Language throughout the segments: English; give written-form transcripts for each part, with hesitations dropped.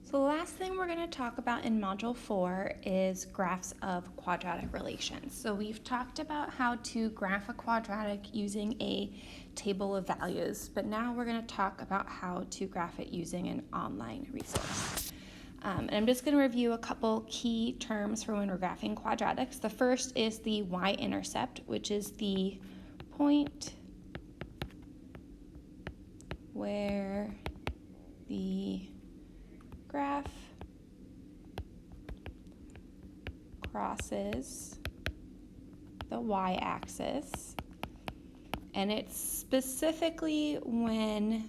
So the last thing we're going to talk about in Module 4 is graphs of quadratic relations. So we've talked about how to graph a quadratic using a table of values, but now we're going to talk about how to graph it using an online resource. And I'm just going to review a couple key terms for when we're graphing quadratics. The first is the y-intercept, which is the point where the graph crosses the y-axis, and it's specifically when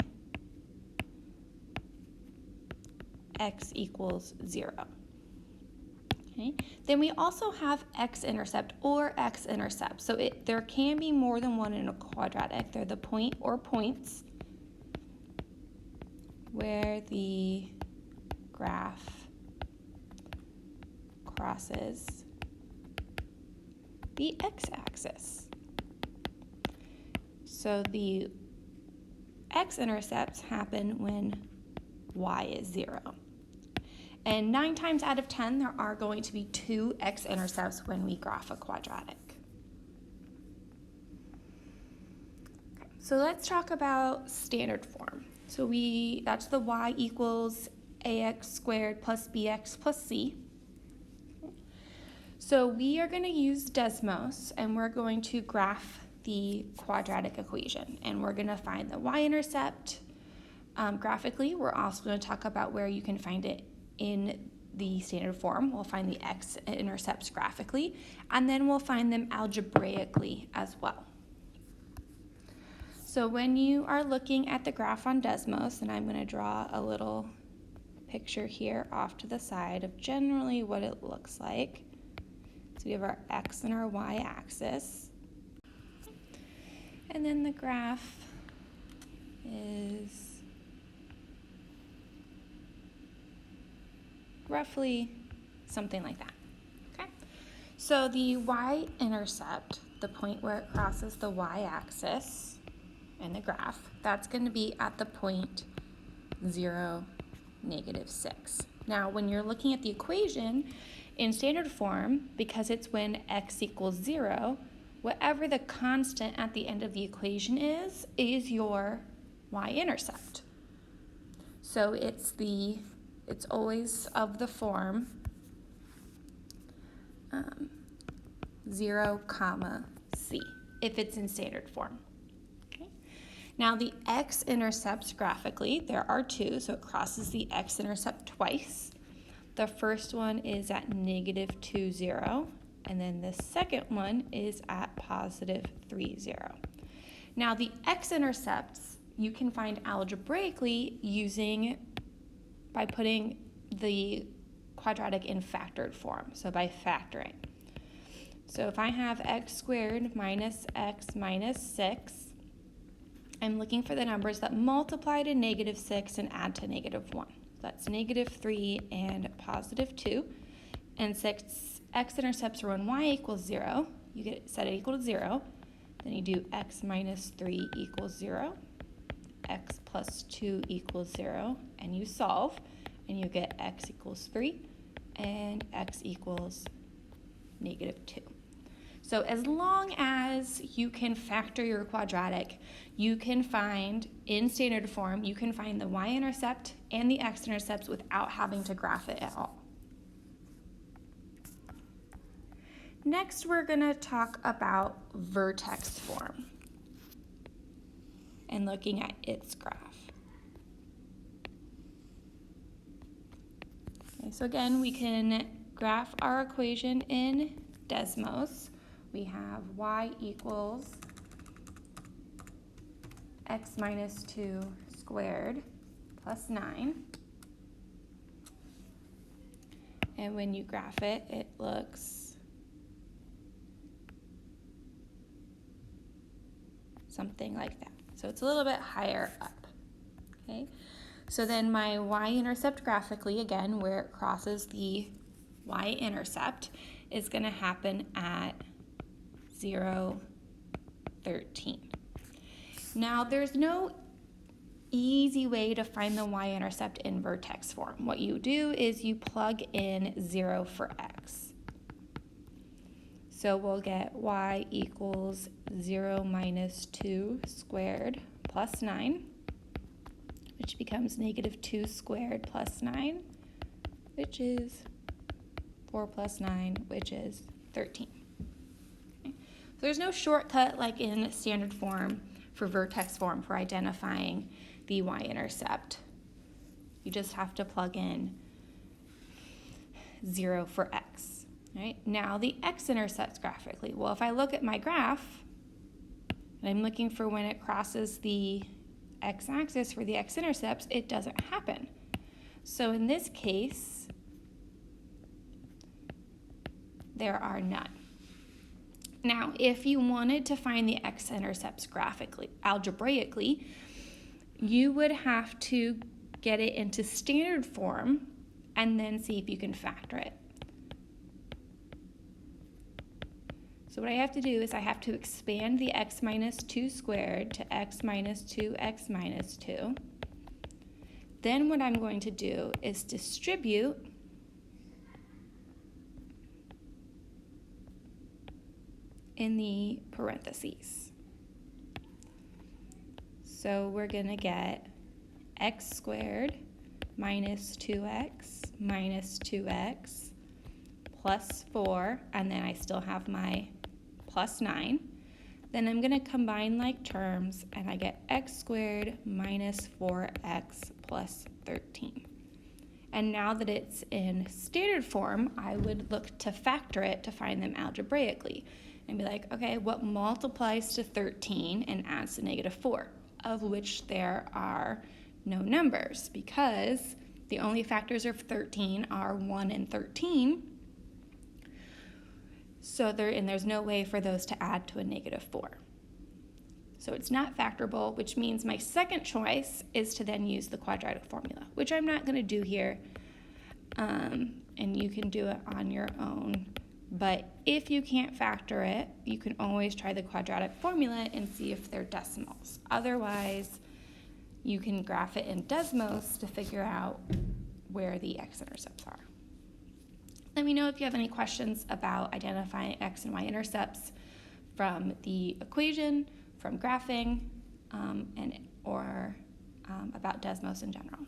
x equals 0. Okay. Then we also have x-intercept or x-intercept. So there can be more than one in a quadratic. They're the point or points where the graph crosses the x-axis. So the x-intercepts happen when y is 0. And 9 times out of 10, there are going to be 2 x-intercepts when we graph a quadratic. Okay, so let's talk about standard form. So that's the y equals ax squared plus bx plus c. So we are going to use Desmos, and we're going to graph the quadratic equation, and we're going to find the y-intercept graphically. We're also going to talk about where you can find it in the standard form. We'll find the x-intercepts graphically, and then we'll find them algebraically as well. So when you are looking at the graph on Desmos, and I'm going to draw a little picture here off to the side of generally what it looks like. So we have our x and our y-axis, and then the graph is roughly something like that. Okay, so the y-intercept, the point where it crosses the y-axis in the graph, that's going to be at the point 0, -6. Now, when you're looking at the equation in standard form, because it's when x equals 0, whatever the constant at the end of the equation is your y-intercept. So it's always of the form 0, c, if it's in standard form. Okay. Now the x-intercepts graphically, there are 2, so it crosses the x-intercept twice. The first one is at -2, 0, and then the second one is at +3, 0. Now the x-intercepts you can find algebraically by putting the quadratic in factored form, so by factoring. So if I have x squared minus x minus 6, I'm looking for the numbers that multiply to -6 and add to -1. That's -3 and +2. And since x-intercepts are when y equals 0, you set it equal to 0. Then you do x minus 3 equals 0. X plus 2 equals 0, and you solve, and you get x equals 3 and x equals -2. So as long as you can factor your quadratic, you can find, in standard form, you can find the y-intercept and the x-intercepts without having to graph it at all. Next, we're going to talk about vertex form and looking at its graph. Okay, so again, we can graph our equation in Desmos. We have y equals x minus 2 squared plus 9. And when you graph it, it looks something like that. So it's a little bit higher up, okay? So then my y-intercept graphically, again, where it crosses the y-intercept, is going to happen at 0, 13. Now, there's no easy way to find the y-intercept in vertex form. What you do is you plug in 0 for x. So we'll get y equals 0 minus 2 squared plus 9, which becomes negative 2 squared plus 9, which is 4 plus 9, which is 13. Okay. So there's no shortcut like in standard form for vertex form for identifying the y-intercept. You just have to plug in 0 for x. Right? Now the x-intercepts graphically. Well, if I look at my graph, and I'm looking for when it crosses the x-axis for the x-intercepts, it doesn't happen. So in this case, there are none. Now, if you wanted to find the x-intercepts graphically, algebraically, you would have to get it into standard form and then see if you can factor it. So what I have to do is I have to expand the x minus 2 squared to x minus 2x minus 2. Then what I'm going to do is distribute in the parentheses. So we're going to get x squared minus 2x minus 2x plus 4, and then I still have my plus 9. Then I'm going to combine like terms, and I get x squared minus 4x plus 13. And now that it's in standard form, I would look to factor it to find them algebraically and be like, okay, what multiplies to 13 and adds to negative 4, of which there are no numbers because the only factors of 13 are 1 and 13. So there's no way for those to add to a negative 4. So it's not factorable, which means my second choice is to then use the quadratic formula, which I'm not going to do here, and you can do it on your own. But if you can't factor it, you can always try the quadratic formula and see if they're decimals. Otherwise, you can graph it in Desmos to figure out where the x-intercepts are. Let me know if you have any questions about identifying x and y-intercepts from the equation, from graphing, or about Desmos in general.